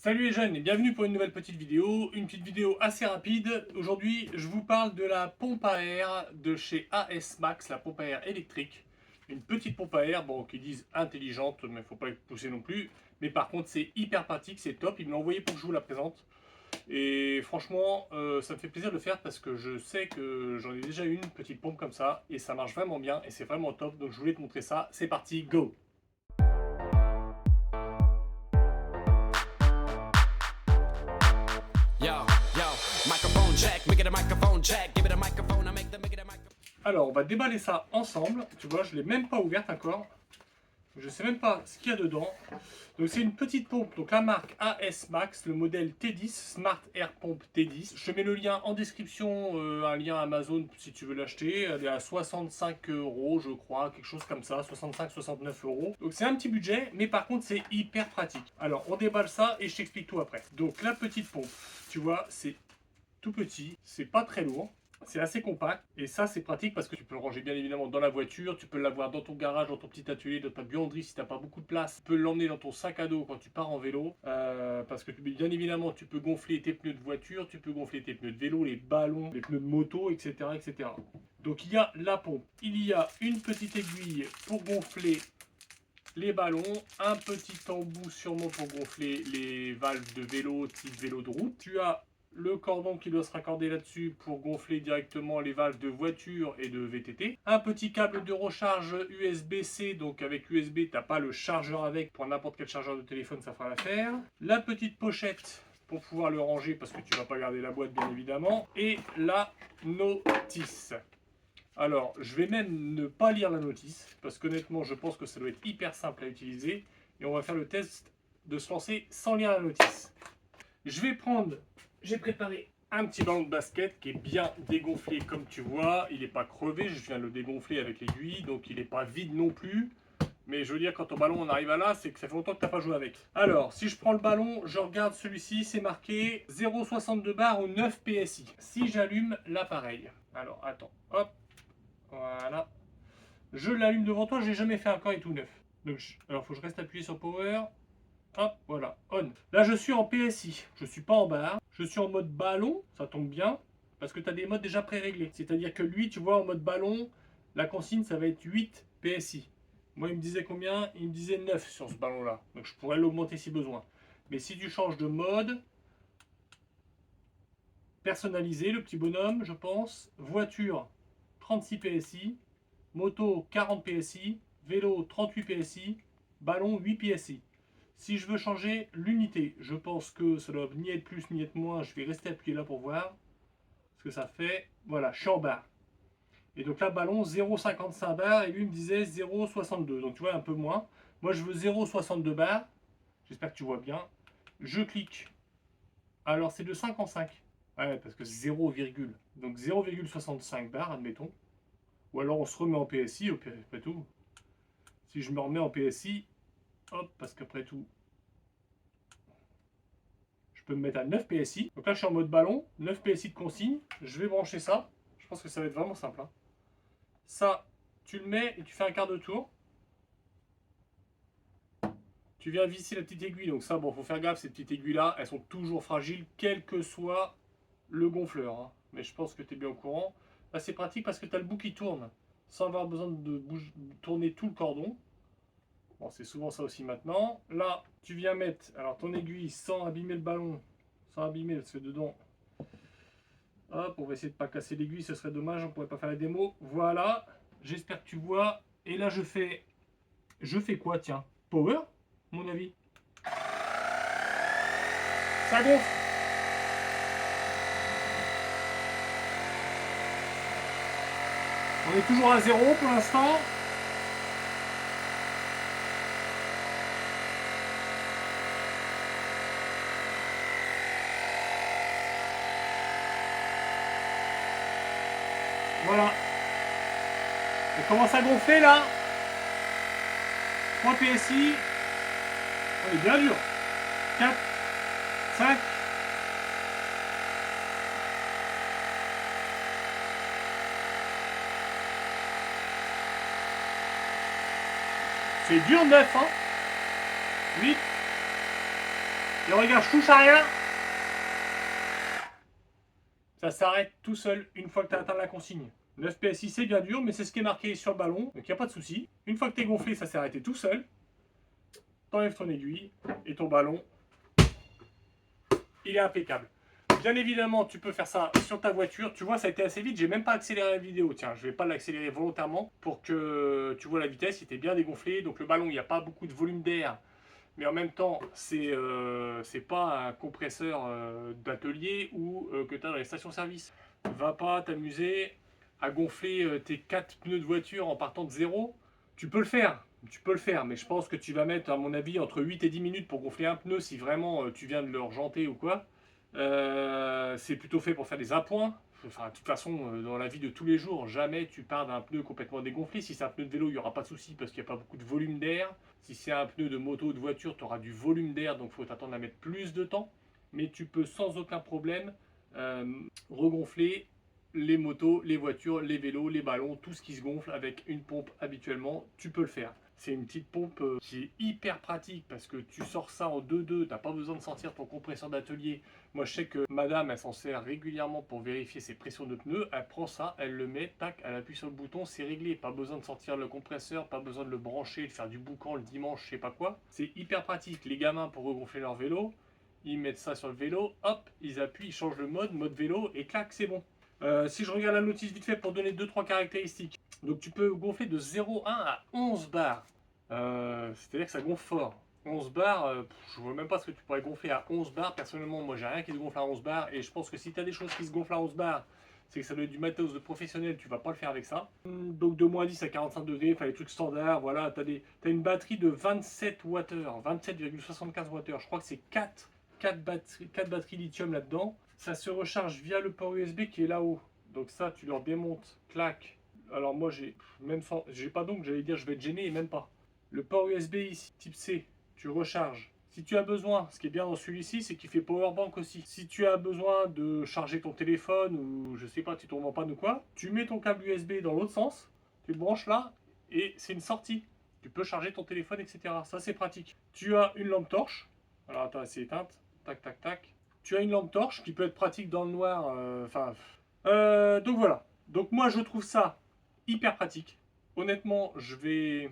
Salut les jeunes et bienvenue pour une nouvelle petite vidéo, assez rapide. Aujourd'hui je vous parle de la pompe à air de chez AS Max, la pompe à air électrique. Une petite pompe à air, bon, qu'ils disent intelligente, mais il faut pas pousser non plus. Mais par contre c'est hyper pratique, c'est top, ils me l'ont envoyé pour que je vous la présente. Et franchement ça me fait plaisir de le faire parce que je sais que j'en ai déjà eu une petite pompe comme ça. Et ça marche vraiment bien et c'est vraiment top, donc je voulais te montrer ça. C'est parti, go! Alors, on va déballer ça ensemble. Tu vois, je ne l'ai même pas ouverte encore. Je ne sais même pas ce qu'il y a dedans. Donc, c'est une petite pompe. Donc, la marque AS Max, le modèle T10, Smart Air Pump T10. Je te mets le lien en description, un lien Amazon si tu veux l'acheter. Elle est à 65 euros, je crois, quelque chose comme ça, 65-69 euros. Donc, c'est un petit budget, mais par contre, c'est hyper pratique. Alors, on déballe ça et je t'explique tout après. Donc, la petite pompe, tu vois, c'est tout petit, c'est pas très lourd. C'est assez compact et ça c'est pratique parce que tu peux le ranger bien évidemment dans la voiture, tu peux l'avoir dans ton garage, dans ton petit atelier, dans ta buanderie si tu n'as pas beaucoup de place. Tu peux l'emmener dans ton sac à dos quand tu pars en vélo parce que bien évidemment tu peux gonfler tes pneus de voiture, tu peux gonfler tes pneus de vélo, les ballons, les pneus de moto, etc. etc. Donc il y a la pompe, il y a une petite aiguille pour gonfler les ballons, un petit embout sûrement pour gonfler les valves de vélo type vélo de route. Tu as le cordon qui doit se raccorder là-dessus pour gonfler directement les valves de voiture et de VTT. Un petit câble de recharge USB-C, donc avec USB, tu n'as pas le chargeur avec, pour n'importe quel chargeur de téléphone ça fera l'affaire. La petite pochette pour pouvoir le ranger parce que tu ne vas pas garder la boîte bien évidemment. Et la notice. Alors, je vais même ne pas lire la notice, parce qu'honnêtement, je pense que ça doit être hyper simple à utiliser. Et on va faire le test de se lancer sans lire la notice. Je vais prendre, j'ai préparé un petit ballon de basket qui est bien dégonflé comme tu vois. Il n'est pas crevé, je viens de le dégonfler avec l'aiguille, donc il n'est pas vide non plus. Mais je veux dire, quand ton ballon on arrive à là, c'est que ça fait longtemps que tu n'as pas joué avec. Alors, si je prends le ballon, je regarde celui-ci, c'est marqué 0,62 bar ou 9 PSI. Si j'allume l'appareil, alors attends, hop. Voilà. Je l'allume devant toi, j'ai jamais fait un corps et tout neuf. Donc, alors, il faut que je reste appuyé sur Power. Hop, voilà, on. Là, je suis en PSI, je suis pas en barre. Je suis en mode ballon, ça tombe bien, parce que tu as des modes déjà pré-réglés. C'est-à-dire que lui, tu vois, en mode ballon, la consigne, ça va être 8 PSI. Moi, il me disait combien? Il me disait 9 sur ce ballon-là. Donc, je pourrais l'augmenter si besoin. Mais si tu changes de mode, personnalisé, le petit bonhomme, je pense. Voiture, 36 PSI. Moto 40 PSI, vélo 38 PSI, ballon 8 PSI. Si je veux changer l'unité, je pense que ça doit ni être plus ni être moins. Je vais rester appuyé là pour voir ce que ça fait. Voilà, je suis en barre. Et donc là, ballon 0,55 bar et lui me disait 0,62. Donc tu vois, un peu moins. Moi, je veux 0,62 bar. J'espère que tu vois bien. Je clique. Alors, c'est de 5 en 5. Ouais, parce que 0, donc 0,65 bar, admettons. Ou alors on se remet en PSI, après tout. Si je me remets en PSI, hop, parce qu'après tout, je peux me mettre à 9 PSI. Donc là, je suis en mode ballon, 9 PSI de consigne. Je vais brancher ça. Je pense que ça va être vraiment simple. Hein. Ça, tu le mets et tu fais un quart de tour. Tu viens visser la petite aiguille. Donc ça, bon, faut faire gaffe, ces petites aiguilles-là, elles sont toujours fragiles, quel que soit le gonfleur. Hein. Mais je pense que tu es bien au courant. Là, c'est pratique parce que tu as le bout qui tourne, sans avoir besoin de tourner tout le cordon. Bon, c'est souvent ça aussi maintenant. Là, tu viens mettre alors ton aiguille sans abîmer le ballon, sans abîmer parce que dedans, hop, on va essayer de ne pas casser l'aiguille, ce serait dommage, on pourrait pas faire la démo. Voilà, j'espère que tu vois. Et là, je fais quoi, tiens? Power, mon avis. Ça gonfle. On est toujours à 0 pour l'instant. Voilà. On commence à gonfler là. 3 PSI. On est bien dur. 4, 5. C'est dur 9, hein. 8. Et regarde, je touche à rien. Ça s'arrête tout seul une fois que tu as atteint la consigne. Le FPSI c'est bien dur, mais c'est ce qui est marqué sur le ballon, donc il n'y a pas de souci. Une fois que tu es gonflé, ça s'est arrêté tout seul. T'enlèves ton aiguille et ton ballon, il est impeccable. Bien évidemment, tu peux faire ça sur ta voiture. Tu vois, ça a été assez vite. J'ai même pas accéléré la vidéo. Tiens, je vais pas l'accélérer volontairement pour que tu vois la vitesse. Il était bien dégonflé. Donc le ballon, il n'y a pas beaucoup de volume d'air. Mais en même temps, c'est pas un compresseur d'atelier ou que tu as dans les stations-service. Va pas t'amuser à gonfler tes 4 pneus de voiture en partant de zéro. Tu peux le faire. Tu peux le faire, mais je pense que tu vas mettre, à mon avis, entre 8 et 10 minutes pour gonfler un pneu si vraiment tu viens de le rejanter ou quoi. C'est plutôt fait pour faire des appoints. Enfin, de toute façon, dans la vie de tous les jours, jamais tu pars d'un pneu complètement dégonflé. Si c'est un pneu de vélo, il n'y aura pas de souci parce qu'il n'y a pas beaucoup de volume d'air. Si c'est un pneu de moto ou de voiture, tu auras du volume d'air, donc il faut t'attendre à mettre plus de temps. Mais tu peux sans aucun problème regonfler les motos, les voitures, les vélos, les ballons, tout ce qui se gonfle avec une pompe habituellement, tu peux le faire. C'est une petite pompe qui est hyper pratique parce que tu sors ça en 2-2, t'as pas besoin de sortir ton compresseur d'atelier. Moi je sais que madame elle s'en sert régulièrement pour vérifier ses pressions de pneus, elle prend ça, elle le met, tac, elle appuie sur le bouton, c'est réglé. Pas besoin de sortir le compresseur, pas besoin de le brancher, de faire du boucan le dimanche, je sais pas quoi. C'est hyper pratique. Les gamins pour regonfler leur vélo, ils mettent ça sur le vélo, hop, ils appuient, ils changent le mode vélo et clac, c'est bon. Si je regarde la notice vite fait pour donner 2-3 caractéristiques. Donc tu peux gonfler de 0,1 à 11 bars. C'est-à-dire que ça gonfle fort. 11 bars, je vois même pas ce que tu pourrais gonfler à 11 bars. Personnellement, moi j'ai rien qui se gonfle à 11 bars. Et je pense que si tu as des choses qui se gonflent à 11 bars, c'est que ça doit être du matos de professionnel, tu vas pas le faire avec ça. Donc de moins 10 à 45 degrés, enfin les trucs standards, voilà, tu as une batterie de 27 Wh, 27,75 Wh. Je crois que c'est 4 batteries lithium là-dedans. Ça se recharge via le port USB qui est là-haut. Donc ça, tu leur démontes, clac. Alors moi j'ai même sans, j'ai pas donc, j'allais dire je vais être gêné et même pas. Le port USB ici, type C, tu recharges. Si tu as besoin, ce qui est bien dans celui-ci, c'est qu'il fait powerbank aussi. Si tu as besoin de charger ton téléphone ou je sais pas, tu tombes en panne ou quoi, tu mets ton câble USB dans l'autre sens, tu le branches là et c'est une sortie. Tu peux charger ton téléphone, etc. Ça c'est pratique. Tu as une lampe torche. Alors attends, c'est éteinte. Tac, tac, tac. Tu as une lampe torche qui peut être pratique dans le noir. Donc voilà. Donc moi je trouve ça hyper pratique. Honnêtement, j'en ai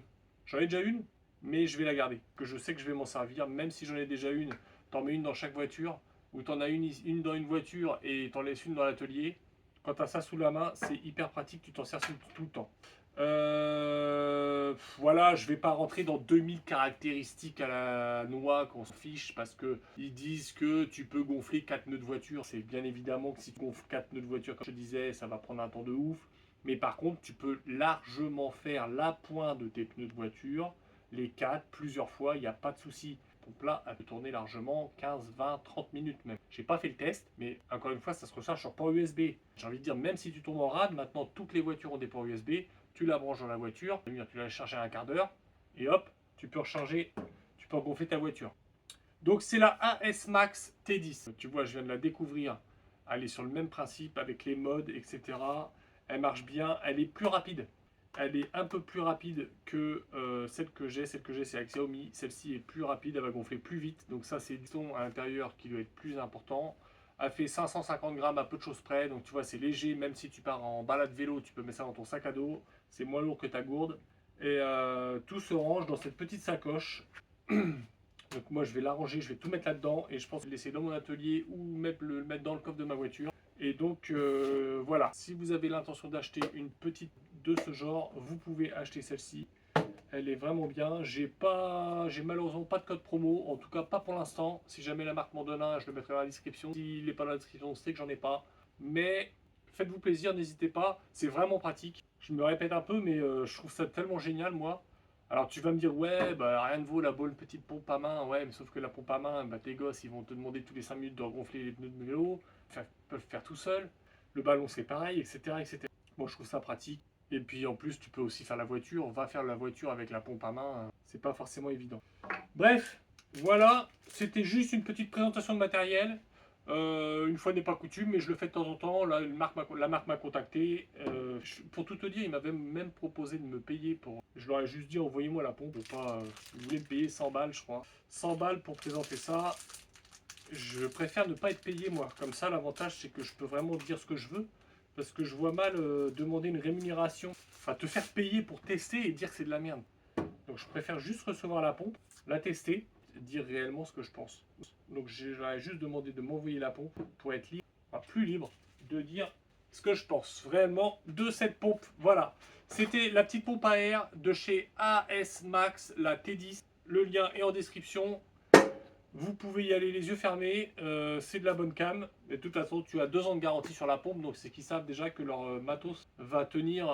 déjà une, mais je vais la garder. Que je sais que je vais m'en servir, même si j'en ai déjà une. T'en mets une dans chaque voiture, ou t'en as une dans une voiture et t'en laisses une dans l'atelier. Quand t'as ça sous la main, c'est hyper pratique. Tu t'en sers tout le temps. Voilà, je vais pas rentrer dans 2000 caractéristiques à la noix qu'on se fiche parce que ils disent que tu peux gonfler 4 pneus de voiture. C'est bien évidemment que si tu gonfles 4 pneus de voiture, comme je te disais, ça va prendre un temps de ouf. Mais par contre, tu peux largement faire l'appoint de tes pneus de voiture, les 4, plusieurs fois, il n'y a pas de souci. Ton plat a pu tourner largement 15, 20, 30 minutes même. J'ai pas fait le test, mais encore une fois, ça se recharge sur port USB. J'ai envie de dire, même si tu tombes en rade, maintenant toutes les voitures ont des ports USB. Tu la branches dans la voiture, tu la charges à un quart d'heure, et hop, tu peux recharger, tu peux gonfler ta voiture. Donc c'est la AS Max T10. Tu vois, je viens de la découvrir. Elle est sur le même principe avec les modes, etc. Elle marche bien, elle est plus rapide. Elle est un peu plus rapide que celle que j'ai. Celle que j'ai, c'est la Xiaomi. Celle-ci est plus rapide, elle va gonfler plus vite. Donc ça, c'est du son à l'intérieur qui doit être plus important. Elle fait 550 grammes à peu de choses près. Donc tu vois, c'est léger. Même si tu pars en balade vélo, tu peux mettre ça dans ton sac à dos. C'est moins lourd que ta gourde. Et tout se range dans cette petite sacoche. Donc moi je vais l'arranger, je vais tout mettre là-dedans et je pense le laisser dans mon atelier ou le mettre dans le coffre de ma voiture. Et donc voilà, si vous avez l'intention d'acheter une petite de ce genre, vous pouvez acheter celle-ci. Elle est vraiment bien. J'ai malheureusement pas de code promo, en tout cas pas pour l'instant. Si jamais la marque m'en donne un, je le mettrai dans la description. S'il n'est pas dans la description, c'est que j'en ai pas. Mais faites-vous plaisir, n'hésitez pas. C'est vraiment pratique. Je me répète un peu, mais je trouve ça tellement génial, moi. Alors tu vas me dire, ouais, bah rien ne vaut la bonne petite pompe à main. Ouais, mais sauf que la pompe à main, bah, tes gosses, ils vont te demander tous les 5 minutes de regonfler les pneus de vélo. Enfin, ils peuvent faire tout seul. Le ballon, c'est pareil, etc., etc. Moi, je trouve ça pratique. Et puis en plus, tu peux aussi faire la voiture. Va faire la voiture avec la pompe à main. C'est pas forcément évident. Bref, voilà. C'était juste une petite présentation de matériel. Une fois n'est pas coutume, mais je le fais de temps en temps. Là, la marque m'a contacté. Pour tout te dire, il m'avait même proposé de me payer pour. Je leur ai juste dit envoyez-moi la pompe. Pas, ils voulaient me payer 100 balles, je crois. 100 balles pour présenter ça. je préfère ne pas être payé moi. Comme ça, l'avantage c'est que je peux vraiment dire ce que je veux. Parce que je vois mal demander une rémunération, enfin te faire payer pour tester et dire que c'est de la merde. Donc je préfère juste recevoir la pompe, la tester, dire réellement ce que je pense. Donc j'aurais juste demandé de m'envoyer la pompe pour être libre, enfin plus libre, de dire ce que je pense vraiment de cette pompe. Voilà, c'était la petite pompe à air de chez AS Max, la T10. Le lien est en description. Vous pouvez y aller les yeux fermés, c'est de la bonne cam. Mais de toute façon, tu as 2 ans de garantie sur la pompe, donc c'est qu'ils savent déjà que leur matos va tenir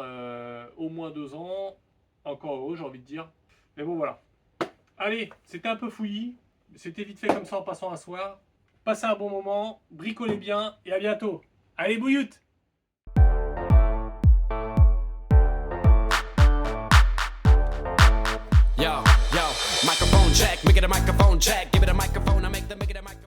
au moins 2 ans. Encore heureux, j'ai envie de dire. Mais bon, voilà. Allez, c'était un peu fouillis. C'était vite fait comme ça en passant un soir. Passez un bon moment, bricolez bien et à bientôt. Allez, bouilloute! Yo, microphone check, make it a microphone check, give it a microphone, I make it a microphone.